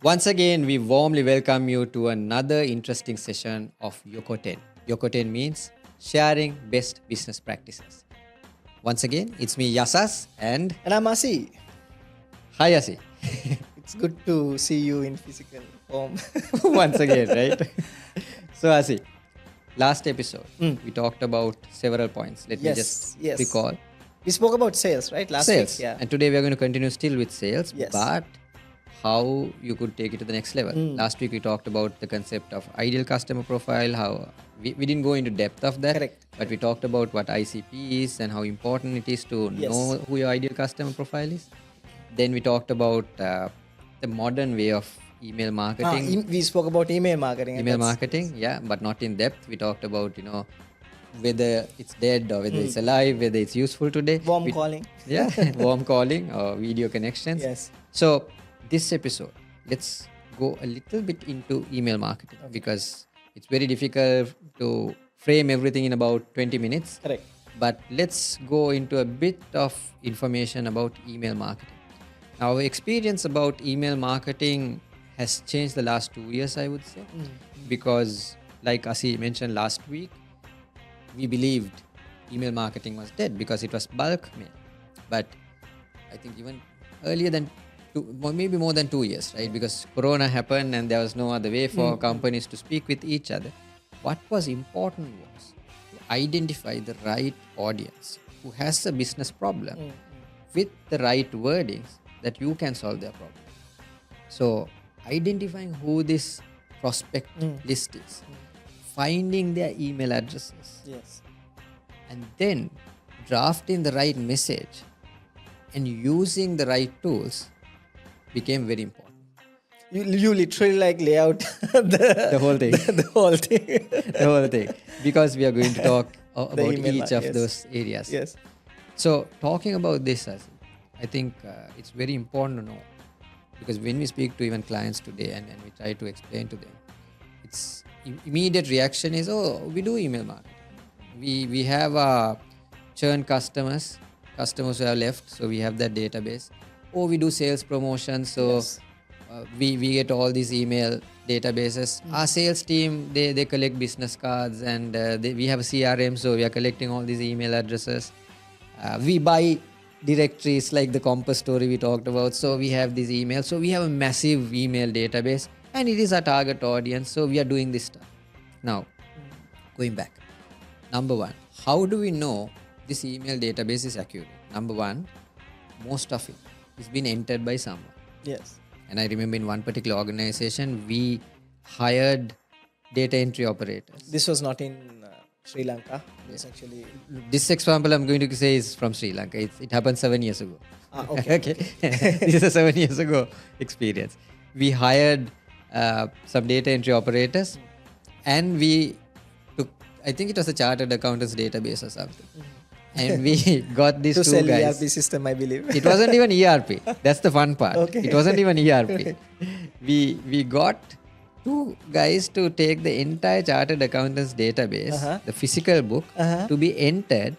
Once again, we warmly welcome you to another interesting session of Yokoten. Yokoten means sharing best business practices. Once again, it's me, Yasas, and And I'm Asi. hi, Asi. It's good to see you in physical form. Once again, right? So, Asi, last episode, we talked about several points. Let me just Yes. recall. We spoke about sales, right? Last Sales. week. Yeah. And today we are going to continue still with sales, Yes. but how you could take it to the next level. Last week we talked about the concept of ideal customer profile, how we didn't go into depth of that, Correct. but we talked about what ICP is and how important it is to Yes. know who your ideal customer profile is. Then we talked about the modern way of email marketing. We spoke about email marketing. and Email that's- marketing, yeah, but not in depth. We talked about, whether it's dead or whether it's alive, whether it's useful today. Warm We- calling. yeah, warm calling or video connections. Yes. So this episode, let's go a little bit into email marketing because it's very difficult to frame everything in about 20 minutes. Correct. But let's go into a bit of information about email marketing. Now, our experience about email marketing has changed the last 2 years, I would say, because like Asi mentioned last week, we believed email marketing was dead because it was bulk mail. But I think even earlier than maybe more than 2 years, right? Because Corona happened and there was no other way for companies to speak with each other. What was important was to identify the right audience who has a business problem with the right wordings that you can solve their problem. So identifying who this prospect list is, finding their email addresses, Yes. and then drafting the right message and using the right tools became very important. You literally lay out the whole thing. The whole thing. The whole thing. Because we are going to talk about email each of yes. those areas. Yes. So talking about this, I think it's very important to know, because when we speak to even clients today and we try to explain to them, it's immediate reaction is, oh, we do email marketing. We have churn customers who have left, so we have that database. Oh, we do sales promotions, so Yes. we get all these email databases. Our sales team, they collect business cards, and we have a CRM, so we are collecting all these email addresses. We buy directories like the Compass story we talked about, so we have these emails. So we have a massive email database, and it is our target audience, so we are doing this stuff. Now, going back, number one, how do we know this email database is accurate? Number one, most of it is been entered by someone. Yes. And I remember in one particular organization, we hired data entry operators. This was not in Sri Lanka. It's actually. This example I'm going to say is from Sri Lanka. It happened 7 years ago. Okay. Okay. This is a 7 years ago experience. We hired some data entry operators, and we took, I think it was a chartered accountants database or something. And we got these To two sell guys. ERP system, I believe. It wasn't even ERP. That's the fun part. Okay. It wasn't even ERP. We got two guys to take the entire chartered accountants database, the physical book, to be entered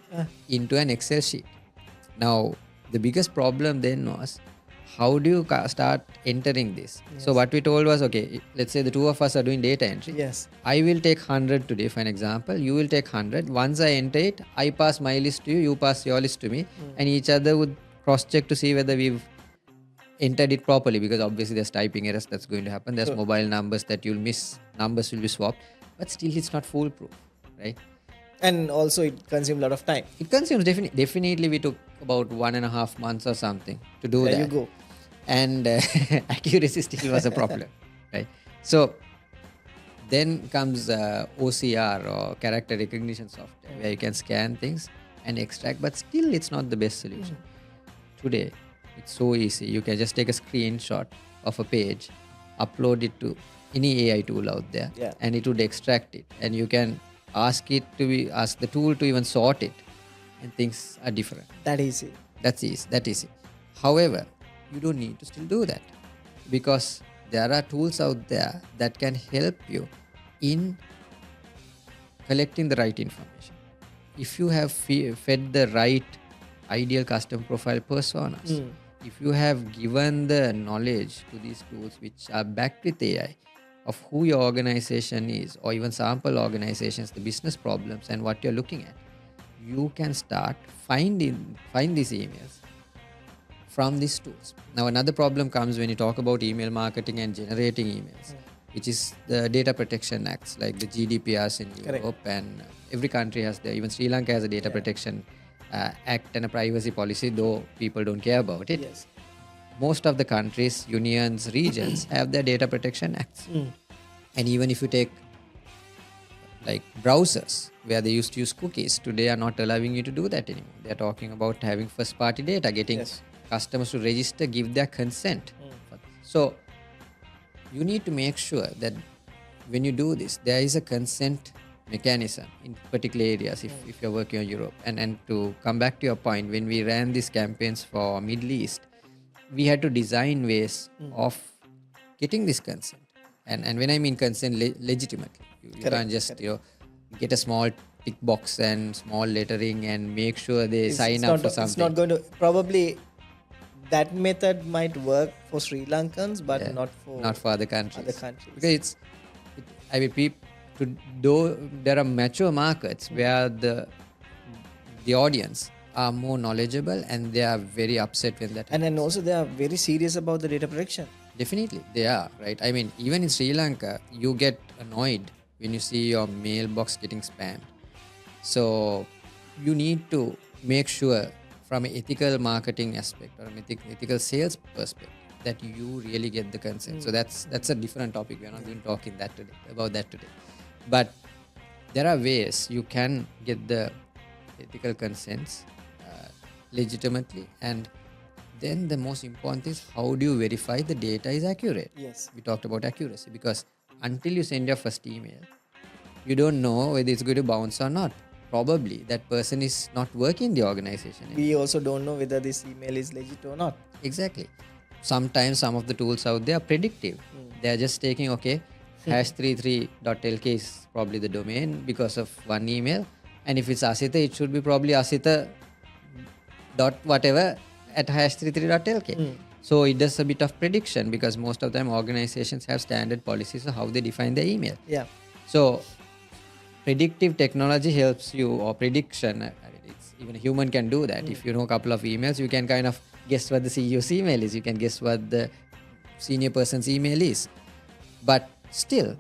into an Excel sheet. Now, the biggest problem then was, how do you start entering this? So what we told was, okay, let's say the two of us are doing data entry. Yes. I will take 100 today for an example. You will take 100. Once I enter it, I pass my list to you, you pass your list to me, and each other would cross-check to see whether we've entered it properly, because obviously there's typing errors that's going to happen. There's mobile numbers that you'll miss. Numbers will be swapped. But still, it's not foolproof, right? And also, it consumed a lot of time. It consumes definitely. We took about 1.5 months or something to do There that. you go. And accuracy still was a problem, right? So then comes OCR, or character recognition software, where you can scan things and extract, but still it's not the best solution. Today, it's so easy. You can just take a screenshot of a page, upload it to any AI tool out there, Yeah. and it would extract it. And you can ask the tool to even sort it, and things are different. That easy. That's easy. That easy. However, you don't need to still do that, because there are tools out there that can help you in collecting the right information. If you have fed the right ideal customer profile personas, if you have given the knowledge to these tools which are backed with AI of who your organization is, or even sample organizations, the business problems and what you're looking at, you can start find these emails from these tools. Now, another problem comes when you talk about email marketing and generating emails, which is the data protection acts like the GDPRs in Europe, and every country has even Sri Lanka has a data protection act and a privacy policy, though people don't care about it. Yes. Most of the countries, unions, regions have their data protection acts. And even if you take like browsers where they used to use cookies, today are not allowing you to do that anymore. They're talking about having first party data, getting customers to register, give their consent. So you need to make sure that when you do this, there is a consent mechanism in particular areas if you're working on Europe. And to come back to your point, when we ran these campaigns for Middle East, we had to design ways of getting this consent. And when I mean consent, legitimately. You can't just get a small tick box and small lettering and make sure they sign up for something. It's not going to, probably that method might work for Sri Lankans, but not for other countries. Because though there are mature markets where the audience are more knowledgeable and they are very upset when that happens. And also they are very serious about the data protection. Definitely, they are, right? I mean, even in Sri Lanka, you get annoyed when you see your mailbox getting spammed. So you need to make sure from an ethical marketing aspect or an ethical sales perspective that you really get the consent. So that's a different topic. We're not going to talk about that today. But there are ways you can get the ethical consents legitimately, and then the most important is how do you verify the data is accurate? Yes. We talked about accuracy, because until you send your first email, you don't know whether it's going to bounce or not. Probably that person is not working in the organization anymore. We also don't know whether this email is legit or not. Exactly. Sometimes some of the tools out there are predictive. They're just taking, #33.lk is probably the domain because of one email. And if it's Asita, it should be probably Asita dot whatever at #33.lk. So it does a bit of prediction, because most of them organizations have standard policies of how they define their email. Yeah. So predictive technology helps you, or prediction, it's, even a human can do that. If you know a couple of emails, you can kind of guess what the CEO's email is. You can guess what the senior person's email is. But still,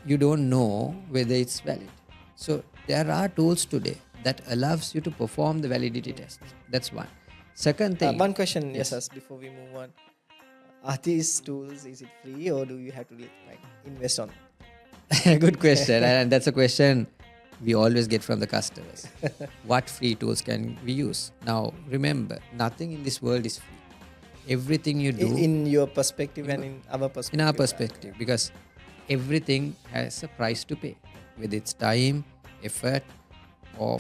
you don't know whether it's valid. So there are tools today that allows you to perform the validity test. That's one. Second thing. One question, yes, before we move on. Are these tools, is it free or do you have to invest on? Good question. And that's a question we always get from the customers. What free tools can we use? Now, remember, nothing in this world is free. Everything you do... In your perspective and in our perspective. In our perspective, because everything has a price to pay, whether it's time, effort, or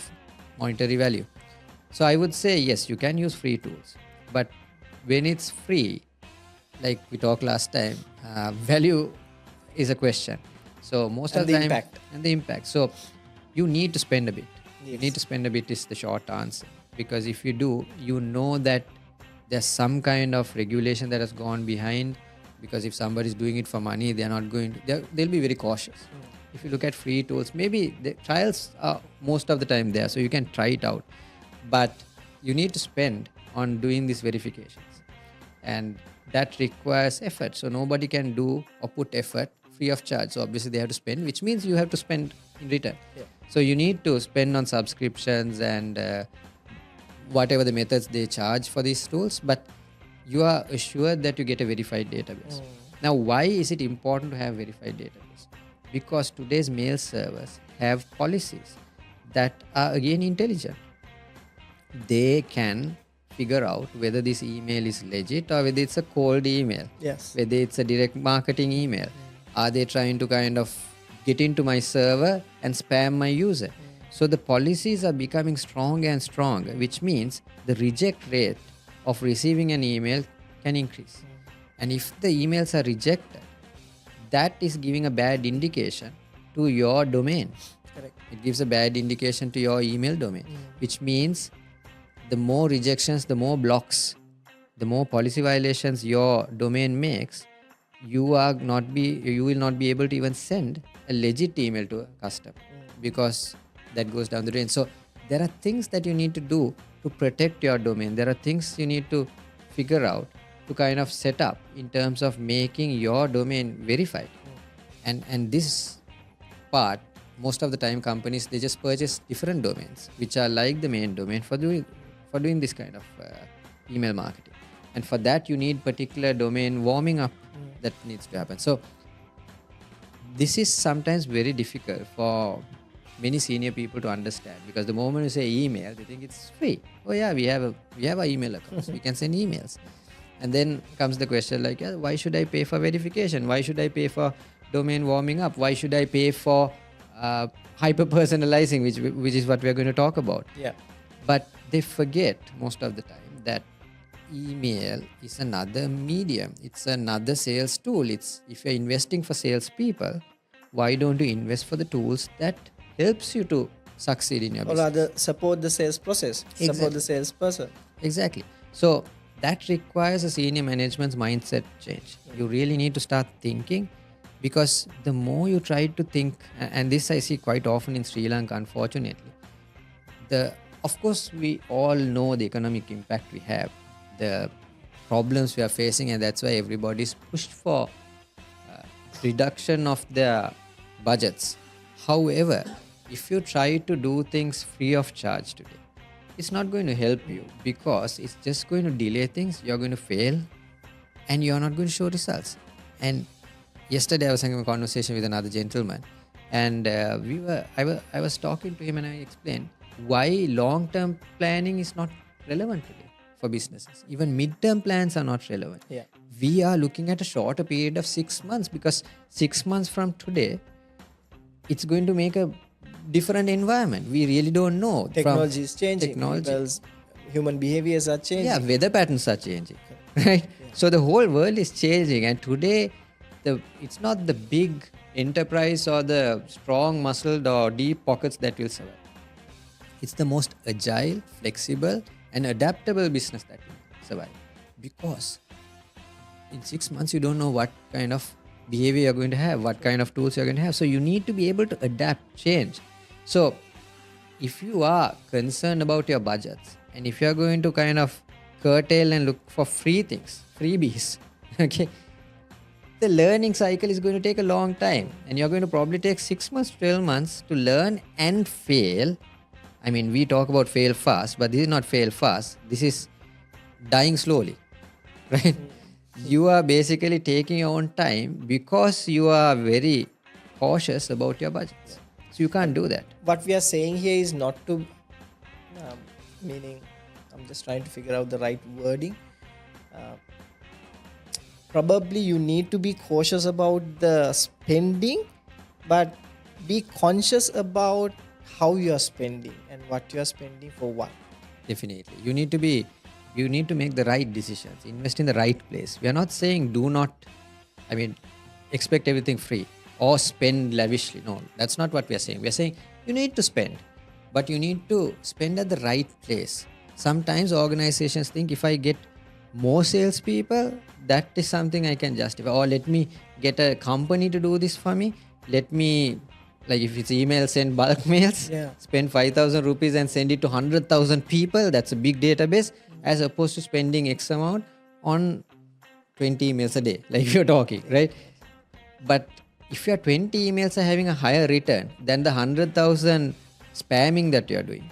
monetary value. So I would say, yes, you can use free tools. But when it's free, like we talked last time, value is a question. So most of the time... And the impact. So you need to spend a bit. Yes. You need to spend a bit is the short answer. Because if you do, you know that there's some kind of regulation that has gone behind. Because if somebody is doing it for money, they're not going to... They'll be very cautious. If you look at free tools, maybe the trials are most of the time there. So you can try it out. But you need to spend on doing these verifications. And that requires effort. So nobody can do or put effort free of charge. So obviously they have to spend, which means you have to spend in return. Yeah. So you need to spend on subscriptions and whatever the methods they charge for these tools. But you are assured that you get a verified database. Now, why is it important to have verified database? Because today's mail servers have policies that are again intelligent. They can figure out whether this email is legit or whether it's a cold email. Yes. Whether it's a direct marketing email. Are they trying to kind of get into my server and spam my user? So the policies are becoming stronger and stronger, which means the reject rate of receiving an email can increase. And if the emails are rejected, that is giving a bad indication to your domain. Correct. It gives a bad indication to your email domain, which means the more rejections, the more blocks, the more policy violations your domain makes, you will not be able to even send a legit email to a customer, because that goes down the drain. So there are things that you need to do to protect your domain. There are things you need to figure out to kind of set up in terms of making your domain verified. And this part, most of the time companies, they just purchase different domains which are like the main domain for doing this kind of email marketing. And for that you need particular domain warming up that needs to happen. So this is sometimes very difficult for many senior people to understand, because the moment you say email, they think it's free. Oh yeah, we have our email accounts, we can send emails. And then comes the question like, yeah, why should I pay for verification? Why should I pay for domain warming up? Why should I pay for hyper personalizing, which is what we are going to talk about? Yeah. But they forget most of the time that email is another medium. It's another sales tool. It's, if you're investing for salespeople, why don't you invest for the tools that helps you to succeed in your Or business? rather, support the sales process, support Exactly. the salesperson. Exactly. So that requires a senior management's mindset change. You really need to start thinking, because the more you try to think, and this I see quite often in Sri Lanka, unfortunately, of course we all know the economic impact we have, the problems we are facing, and that's why everybody's pushed for reduction of their budgets. However, if you try to do things free of charge today, it's not going to help you, because it's just going to delay things. You're going to fail and you're not going to show results. And yesterday I was having a conversation with another gentleman, and I was talking to him, and I explained why long-term planning is not relevant today for businesses. Even mid-term plans are not relevant. Yeah. We are looking at a shorter period of 6 months, because 6 months from today, it's going to make a different environment. We really don't know. Technology is changing. Technology. People's human behaviors are changing. Yeah, weather patterns are changing, right? So the whole world is changing, and today it's not the big enterprise or the strong muscled or deep pockets that will survive. It's the most agile, flexible and adaptable business that will survive, because in 6 months you don't know what kind of behavior you're going to have, what kind of tools you're going to have. So you need to be able to adapt, change. So if you are concerned about your budgets, and if you're going to kind of curtail and look for free things, freebies, okay, the learning cycle is going to take a long time, and you're going to probably take 6 months, 12 months to learn and fail. I mean, we talk about fail fast, but this is not fail fast. This is dying slowly, right? You are basically taking your own time because you are very cautious about your budgets. So you can't do that. What we are saying here is not to, meaning, I'm just trying to figure out the right wording. Probably you need to be cautious about the spending, but be conscious about how you are spending and what you are spending for what. Definitely. You need to make the right decisions, invest in the right place. We are not saying expect everything free or spend lavishly. No, that's not what we are saying. We are saying you need to spend, but you need to spend at the right place. Sometimes organizations think, if I get more salespeople, that is something I can justify. Or let me get a company to do this for me. Let me, like if it's email, send bulk mails, spend 5,000 rupees and send it to 100,000 people. That's a big database, as opposed to spending X amount on 20 emails a day, like you're talking, right? But if your 20 emails are having a higher return than the 100,000 spamming that you're doing,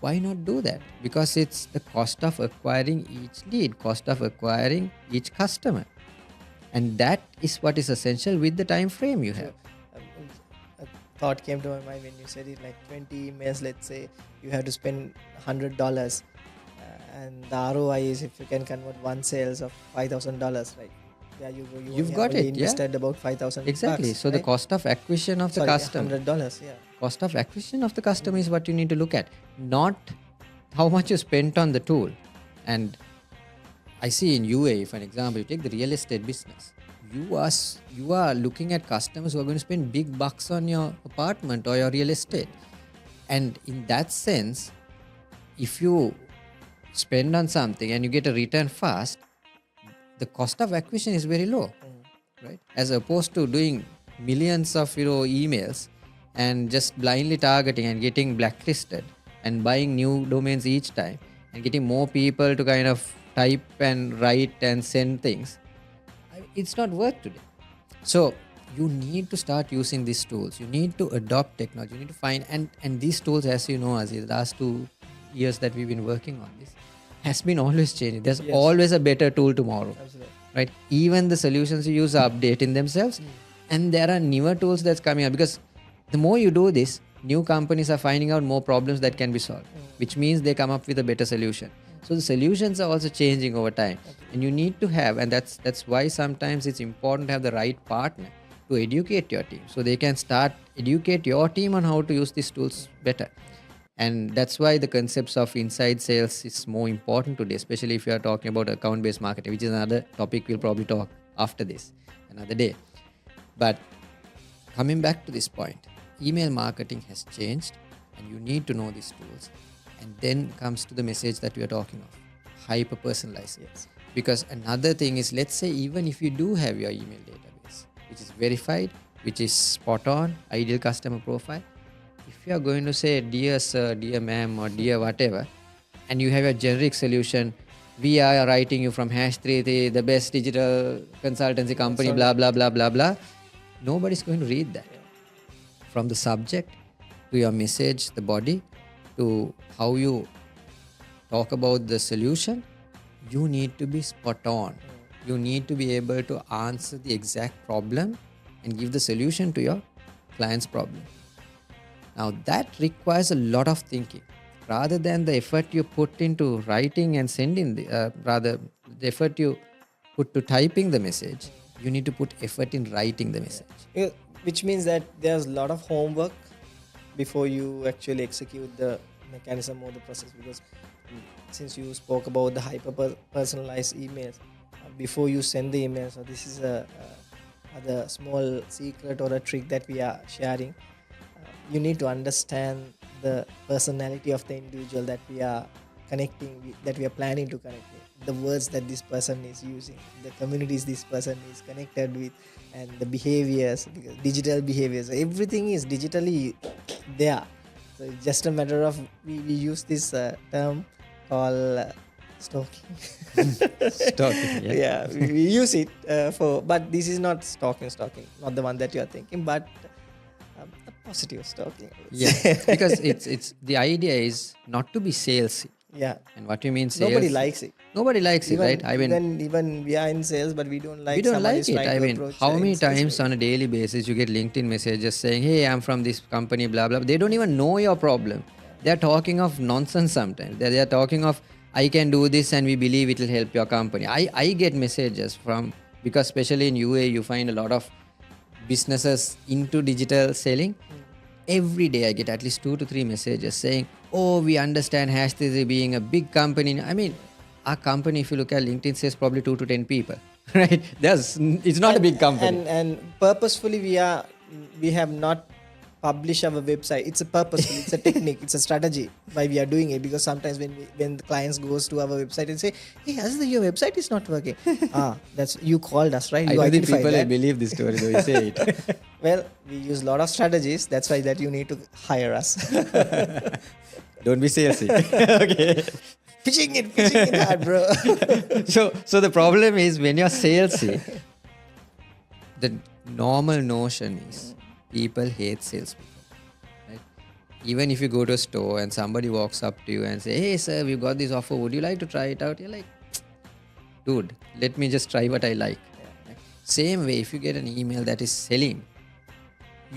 why not do that? Because it's the cost of acquiring each lead, cost of acquiring each customer. And that is what is essential with the time frame you have. A thought came to my mind when you said it, like 20 emails, let's say you have to spend $100, and the ROI is, if you can convert one sales of $5,000, right? Yeah, you've got it. Invested about 5,000. Exactly. Bucks, So right? the cost of acquisition of the customer, $100. Yeah. cost of acquisition of the customer is what you need to look at, not how much you spent on the tool. And I see in UAE, for an example, you take the real estate business. You are looking at customers who are going to spend big bucks on your apartment or your real estate. And in that sense, if you spend on something and you get a return fast, the cost of acquisition is very low, right? As opposed to doing millions of emails and just blindly targeting and getting blacklisted and buying new domains each time and getting more people to kind of type and write and send things. It's not worth today. So you need to start using these tools. You need to adopt technology. You need to find and these tools, as you know, Aziz, the last 2 years that we've been working on this has been always changing. There's always a better tool tomorrow. Absolutely. Right? Even the solutions you use are updating themselves, and there are newer tools that's coming up, because the more you do this, new companies are finding out more problems that can be solved, which means they come up with a better solution. So the solutions are also changing over time, and you need to have, and that's why sometimes it's important to have the right partner to educate your team, so they can start educate your team on how to use these tools better. And that's why the concepts of inside sales is more important today, especially if you are talking about account-based marketing, which is another topic we'll probably talk after this another day. But coming back to this point, email marketing has changed, and you need to know these tools. And then comes to the message that we are talking of, hyper-personalized. Yes. Because another thing is, let's say even if you do have your email database, which is verified, which is spot on, ideal customer profile, if you are going to say dear sir, dear ma'am, or dear whatever, and you have a generic solution, we are writing you from #33, the best digital consultancy company, blah, blah, blah, blah, blah, nobody's going to read that. From the subject to your message, the body, to how you talk about the solution, you need to be spot on. You need to be able to answer the exact problem and give the solution to your client's problem. Now that requires a lot of thinking, rather than the effort you put into writing and sending the effort you put to typing the message. You need to put effort in writing the message. Yeah, which means that there's a lot of homework before you actually execute the mechanism or the process. Because since you spoke about the hyper personalized emails, before you send the email, so this is a other small secret or a trick that we are sharing. You need to understand the personality of the individual that we are connecting with, that we are planning to connect with, the words that this person is using, the communities this person is connected with, and the behaviors, because digital behaviors, everything is digitally there. So it's just a matter of we use this term called stalking. Stalking, Yeah, we use it for, but this is not stalking, not the one that you are thinking, but a positive stalking. Yeah, because it's the idea is not to be salesy. Yeah. And what you mean sales? Nobody likes it. Nobody likes Even, it, right? I mean, even we are in sales, but we don't like. we don't like somebody's it. trying I to mean, approach how in many sales times way. on a daily basis you get LinkedIn messages saying, "Hey, I'm from this company, blah blah." They don't even know your problem. They're talking of nonsense sometimes. They're talking of, "I can do this, and we believe it will help your company." I get messages from, because especially in UA you find a lot of businesses into digital selling. Every day I get at least 2 to 3 messages saying, "Oh, we understand #3 being a big company." I mean, our company, if you look at LinkedIn, says probably 2 to 10 people, right? It's not a big company. And purposefully we have not published our website. It's a purposeful, it's a technique, it's a strategy why we are doing it. Because sometimes when the clients goes to our website and say, "Hey, Aziz, your website is not working." That's you called us, right? I You don't think identified people will that. believe this story though you say it. Well, we use a lot of strategies. That's why that you need to hire us. Don't be salesy. Okay. Pitching it hard, bro. So the problem is, when you're salesy, the normal notion is people hate salespeople. Right? Even if you go to a store and somebody walks up to you and say, "Hey sir, we've got this offer, would you like to try it out?" You're like, "Dude, let me just try what I like." Right? Same way, if you get an email that is selling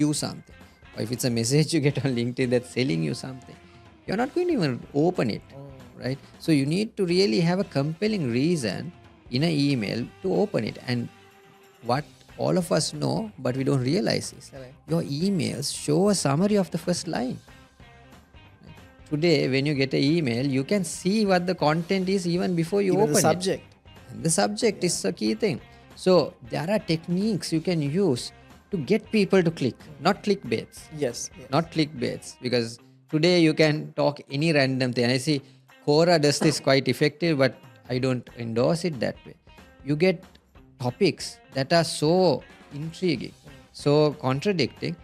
you something, or if it's a message you get on LinkedIn that's selling you something, you're not going to even open it. Right? So you need to really have a compelling reason in an email to open it. And what all of us know, but we don't realize is, Correct. your emails show a summary of the first line. Right? Today, when you get an email, you can see what the content is even before you Even open the subject. it. And the subject is a key thing. So there are techniques you can use to get people to click, not clickbaits. Yes. Not clickbaits, because today you can talk any random thing. I see, Quora does this quite effective, but I don't endorse it that way. You get topics that are so intriguing, so contradicting,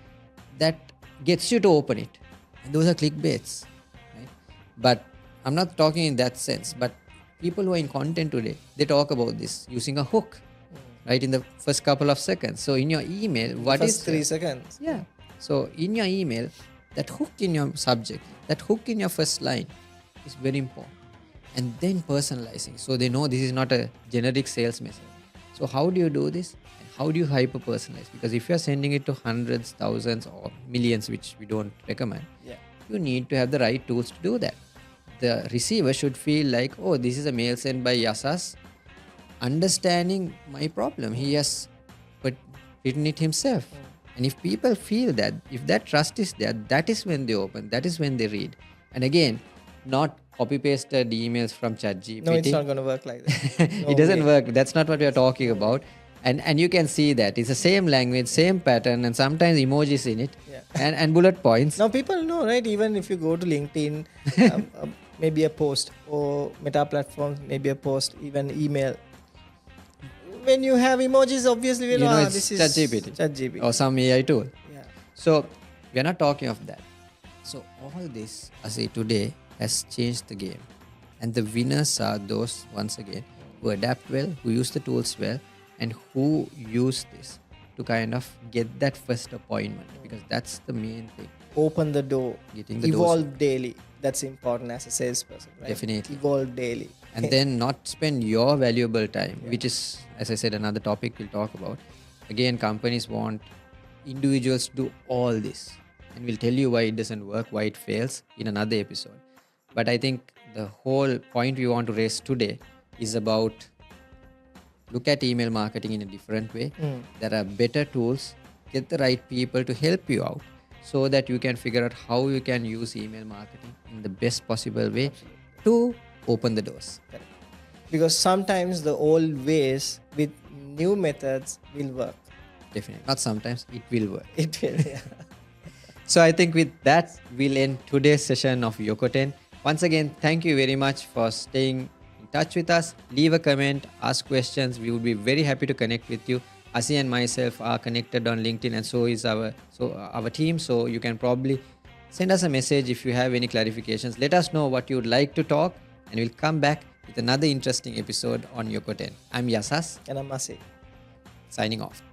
that gets you to open it. And those are clickbaits, right? But I'm not talking in that sense. But people who are in content today, they talk about this using a hook, right, in the first couple of seconds. So in your email, what First is 3 seconds. yeah. So in your email, that hook in your subject, that hook in your first line is very important. And then personalizing. So they know this is not a generic sales message. So how do you do this? And how do you hyper personalize? Because if you're sending it to hundreds, thousands, or millions, which we don't recommend, Yeah. you need to have the right tools to do that. The receiver should feel like, oh, this is a mail sent by Yasas, understanding my problem. He has written it himself. And if people feel that, if that trust is there, that is when they open, that is when they read. And again, not copy pasted emails from ChatGPT. No, it's not going to work like that. No It doesn't way. work. That's not what we are talking about. And you can see that it's the same language, same pattern, and sometimes emojis in it, Yeah. and bullet points. Now people know, right? Even if you go to LinkedIn, maybe a post, or Meta platforms, maybe a post, even email. When you have emojis, obviously we You know, know it's this is ChatGPT. ChatGPT. Or some AI tool. Yeah. So we are not talking of that. So all this, I say today, has changed the game. And the winners are those, once again, who adapt well, who use the tools well, and who use this to kind of get that first appointment. Because that's the main thing. Open the door. Getting the Evolve doors. daily. That's important as a salesperson, right? Definitely. Evolve daily. And then not spend your valuable time, which is, as I said, another topic we'll talk about. Again, companies want individuals to do all this. And we'll tell you why it doesn't work, why it fails in another episode. But I think the whole point we want to raise today is about look at email marketing in a different way. There are better tools. Get the right people to help you out so that you can figure out how you can use email marketing in the best possible way to open the doors. Correct. Because sometimes the old ways with new methods will work. Definitely. Not sometimes, it will work. It will, yeah. So I think with that, we'll end today's session of Yokoten. Once again, thank you very much for staying in touch with us. Leave a comment, ask questions. We would be very happy to connect with you. Asi and myself are connected on LinkedIn, and so is our team. So you can probably send us a message if you have any clarifications. Let us know what you would like to talk, and we'll come back with another interesting episode on Yokoten. I'm Yasas, And I must say, signing off.